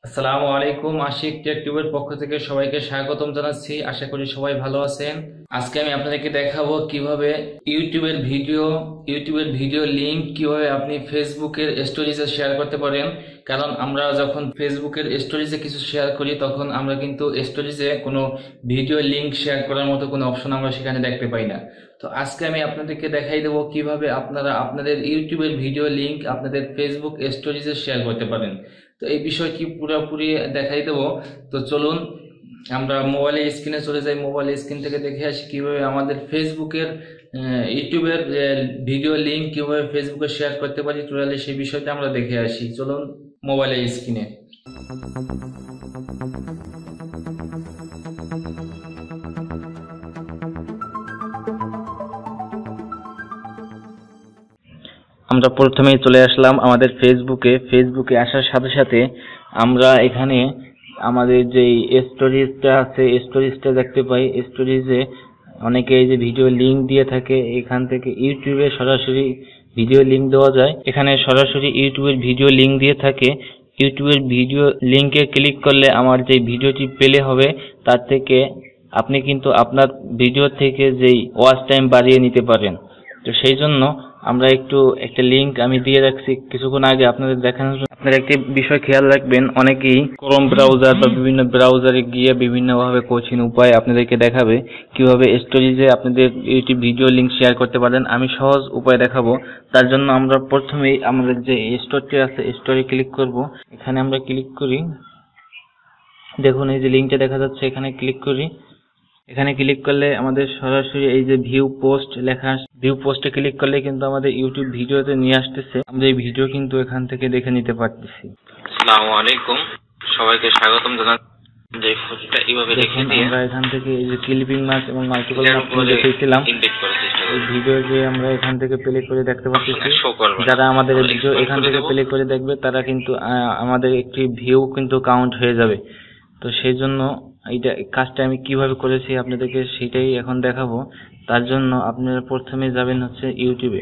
আসসালামু আলাইকুম। আশিক টেক টিউবের পক্ষ থেকে সবাইকে স্বাগতম জানাচ্ছি। আশা করি সবাই ভালো আছেন। আজকে আমি আপনাদেরকে দেখাবো কিভাবে ইউটিউবের ভিডিও লিংক কিভাবে আপনি ফেসবুকের স্টোরিজে শেয়ার করতে পারেন। কারণ আমরা যখন ফেসবুকের স্টোরিজে কিছু শেয়ার করি তখন আমরা কিন্তু স্টোরিজে কোনো ভিডিও লিংক শেয়ার করার মতো কোনো অপশন আমরা সেখানে দেখতে পাই না। তো আজকে আমি আপনাদেরকে দেখাই দেবো কিভাবে আপনারা আপনাদের ইউটিউবের ভিডিও লিংক আপনাদের ফেসবুক স্টোরিজে শেয়ার করতে পারেন। তো এই বিষয়টি পুরোপুরি দেখাই দেবো। তো চলুন আমরা মোবাইলের স্ক্রিনে চলে যাই, মোবাইলের স্ক্রিন থেকে দেখে আসি কিভাবে আমাদের ফেসবুকের ইউটিউবের ভিডিও লিংক কিভাবে ফেসবুকে শেয়ার করতে পারি। টোটালি সেই বিষয়টা আমরা দেখে আসি, চলুন মোবাইলের স্ক্রিনে। আমরা প্রথমেই চলে আসলাম আমাদের ফেসবুকে আসার সাথে সাথে আমরা এখানে আমাদের যে স্টোরিজটা আছে স্টোরিজটা দেখতে পাই। স্টোরিজে অনেকে এই যে ভিডিও লিংক দিয়ে থাকে, এখান থেকে ইউটিউবে সরাসরি ভিডিও লিংক দেওয়া যায়। এখানে সরাসরি ইউটিউবের ভিডিও লিংক দিয়ে থাকে। ইউটিউবের ভিডিও লিংকে ক্লিক করলে আমার যে ভিডিওটি প্লে হবে তার থেকে আপনি কিন্তু আপনার ভিডিও থেকে যেই ওয়াচ টাইম বাড়িয়ে নিতে পারেন। তো সেই জন্য আমরা একটা লিংক আমি দিয়ে রাখছি কিছুক্ষণ আগে আপনাদের দেখানোর জন্য। আপনারা একটি বিষয় খেয়াল রাখবেন, অনেকেই ক্রোম ব্রাউজার বা বিভিন্ন ব্রাউজারে গিয়ে বিভিন্নভাবে কঠিন উপায় আপনাদেরকে দেখাবে কিভাবে স্টোরিজে আপনাদের ইউটিউব ভিডিও লিংক শেয়ার করতে পারেন। আমি সহজ উপায় দেখাবো। তার জন্য আমরা প্রথমেই আমাদের যে স্টোরটি আছে স্টোরে ক্লিক করব। এখানে আমরা ক্লিক করি, দেখুন এই যে লিংকটা দেখা যাচ্ছে, এখানে ক্লিক করি। এখানে ক্লিক করলে আমাদের সরাসরি এই যে ভিউ পোস্ট লেখা, ভিউ পোস্টে ক্লিক করলে কিন্তু আমাদের ইউটিউব ভিডিওতে নিয়ে আসতেছে। আমরা এই ভিডিও কিন্তু এখান থেকে দেখে নিতে পারতেছি। আসসালামু আলাইকুম, সবাইকে স্বাগতম জানাচ্ছি। যে ফুটটা এইভাবে দেখে দিয়ে আমরা এখান থেকে এই যে ক্লিপিং মার্ক এবং মাল্টিপল মার্ক দেখেছিলাম, এই ভিডিও যে আমরা এখান থেকে প্লে করে দেখতে পাচ্ছি। যারা আমাদের ভিডিও এখান থেকে প্লে করে দেখবে তারা কিন্তু আমাদের একটি ভিউ কিন্তু কাউন্ট হয়ে যাবে। তো সেই জন্য এইটা কাজটা আমি কিভাবে করেছি আপনাদেরকে সেটাই এখন দেখাবো। তার জন্য আপনারা প্রথমে যাবেন হচ্ছে ইউটিউবে।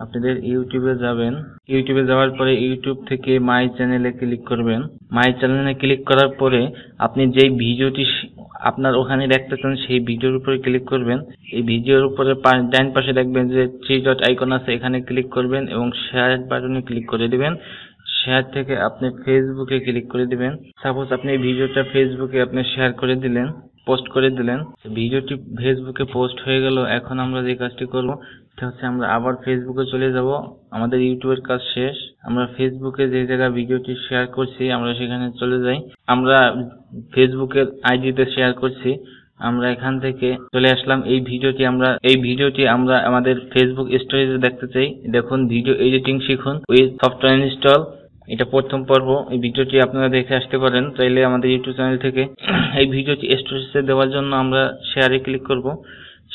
আপনাদের ইউটিউবে যাবেন, ইউটিউবে যাওয়ার পরে ইউটিউব থেকে মাই চ্যানেলে ক্লিক করবেন। মাই চ্যানেলে ক্লিক করার পরে আপনি যেই ভিডিওটি আপনার ওখানে দেখতে চান সেই ভিডিওর উপরে ক্লিক করবেন। এই ভিডিওর উপরে ডান পাশে দেখবেন যে 3 ডট আইকন আছে, এখানে ক্লিক করবেন এবং শেয়ার বাটনে ক্লিক করে দিবেন। শেয়ার থেকে আপনি ফেসবুকে ক্লিক করে দিবেন। সাপোজ আপনি এই ভিডিওটা ফেসবুকে আপনি শেয়ার করে দিলেন, পোস্ট করে দিলেন, ভিডিওটি ফেসবুকে পোস্ট হয়ে গেল। এখন আমরা যে কাজটি করব সেটা হচ্ছে আমরা আবার ফেসবুকে চলে যাব। আমাদের ইউটিউবের কাজ শেষ, আমরা ফেসবুকে যে জায়গায় ভিডিওটি শেয়ার করছি আমরা সেখানে চলে যাই। আমরা ফেসবুকের আইডিতে শেয়ার করছি, আমরা এখান থেকে চলে আসলাম। এই ভিডিওটি আমরা আমাদের ফেসবুক স্টোরেজে দেখতে চাই। দেখুন ভিডিও এডিটিং শিখুন উইথ সফটওয়্যার ইনস্টল, এটা প্রথম পর্ব। এই ভিডিওটি আপনারা দেখে আসতে পারেন চাইলে আমাদের ইউটিউব চ্যানেল থেকে। এই ভিডিওটি স্টোরেজে দেওয়ার জন্য আমরা শেয়ারে ক্লিক করব।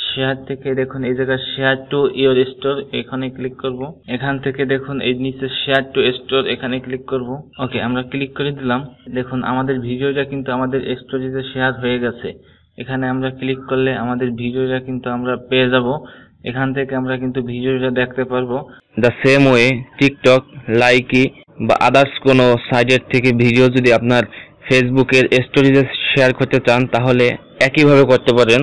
শেয়ার থেকে দেখুন এই জায়গায় শেয়ার টু ইওর স্টোর, এখানে ক্লিক করব। এখান থেকে দেখুন এই নিচে শেয়ার টু স্টোর, এখানে ক্লিক করব। ওকে, আমরা ক্লিক করে দিলাম। দেখুন আমাদের ভিডিওটা কিন্তু আমাদের স্টোরেজে শেয়ার হয়ে গেছে। এখানে আমরা ক্লিক করলে আমাদের ভিডিওটা কিন্তু আমরা পেয়ে যাব। এখান থেকে আমরা কিন্তু ভিডিওটা দেখতে পারবো। The same way TikTok, Likee বা আদার্স কোনো সাইটের থেকে ভিডিও যদি আপনার ফেসবুকের স্টোরিজে শেয়ার করতে চান তাহলে একইভাবে করতে পারেন।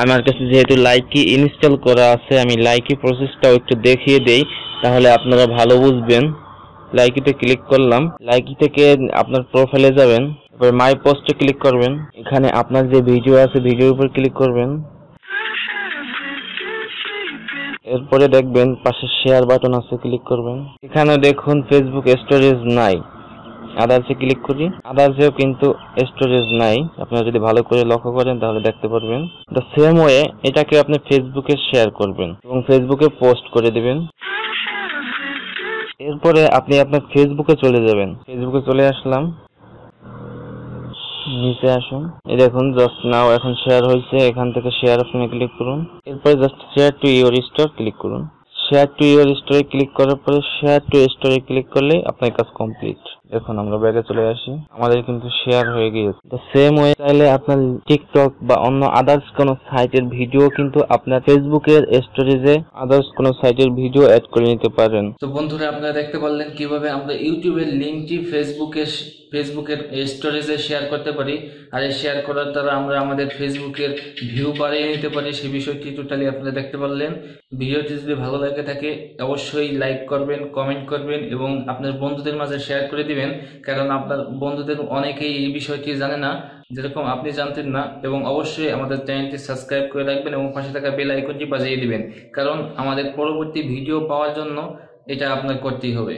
আমার কাছে যেহেতু লাইকি ইনস্টল করা আছে, আমি লাইকি প্রসেসটাও একটু দেখিয়ে দেই তাহলে আপনারা ভালো বুঝবেন। লাইকিতে ক্লিক করলাম, লাইকি থেকে আপনার প্রোফাইলে যাবেন, এবার মাই পোস্টে ক্লিক করবেন। এখানে আপনার যে ভিডিও আছে ভিডিওর উপর ক্লিক করবেন। এরপরে দেখবেন পাশে শেয়ার বাটন আছে, ক্লিক করবেন। এখানে দেখুন ফেসবুক স্টোরেজ নাই, আদার্সে ক্লিক করি, আদার্সেও কিন্তু স্টোরেজ নাই। আপনারা যদি ভালো করে লক্ষ্য করেন তাহলে দেখতে পারবেন। দ্য সেম ওয়ে এটাকে আপনি ফেসবুকে শেয়ার করবেন এবং ফেসবুকে পোস্ট করে দিবেন। এরপরে আপনি আপনার ফেসবুকে চলে যাবেন। ফেসবুকে চলে আসলাম, নিচে আসুন, এই দেখুন জাস্ট নাও এখন শেয়ার হয়েছে। এখান থেকে শেয়ার অপশনে ক্লিক করুন। এরপরে just share to your store click করুন। শেয়ার টু ইওর স্টোরে ক্লিক করার পরে শেয়ার টু স্টোরে ক্লিক করলে আপনার কাজ কমপ্লিট। এখন আমরা ব্যাগে চলে আসি, আমাদের কিন্তু শেয়ার হয়ে গিয়েছে। তো সেম ওয়ে চাইলে আপনার টিকটক বা অন্য আদার্স কোনো সাইটের ভিডিও কিন্তু আপনার ফেসবুকের স্টোরেজে আদার্স কোনো সাইটের ভিডিও অ্যাড করে নিতে পারেন। তো বন্ধুরা, আপনারা দেখতে পারলেন কিভাবে আমরা ইউটিউবের লিঙ্কটি ফেসবুকের স্টোরেজে শেয়ার করতে পারি, আর এই শেয়ার করার দ্বারা আমরা আমাদের ফেসবুকের ভিউ বাড়িয়ে নিতে পারি। সেই বিষয়টি টোটালি আপনারা দেখতে পারলেন। ভিডিওটি যদি ভালো লাগে থাকে অবশ্যই লাইক করবেন, কমেন্ট করবেন এবং আপনার বন্ধুদের মাঝে শেয়ার করে দিবেন, কারণ আপনার বন্ধুদের অনেকেই এই বিষয়টি জানে না, যেরকম আপনি জানতেন না। এবং অবশ্যই আমাদের চ্যানেলটি সাবস্ক্রাইব করে রাখবেন এবং পাশে থাকা বেল আইকনটি বাজিয়ে দিবেন, কারণ আমাদের পরবর্তী ভিডিও পাওয়ার জন্য এটা আপনার করতেই হবে।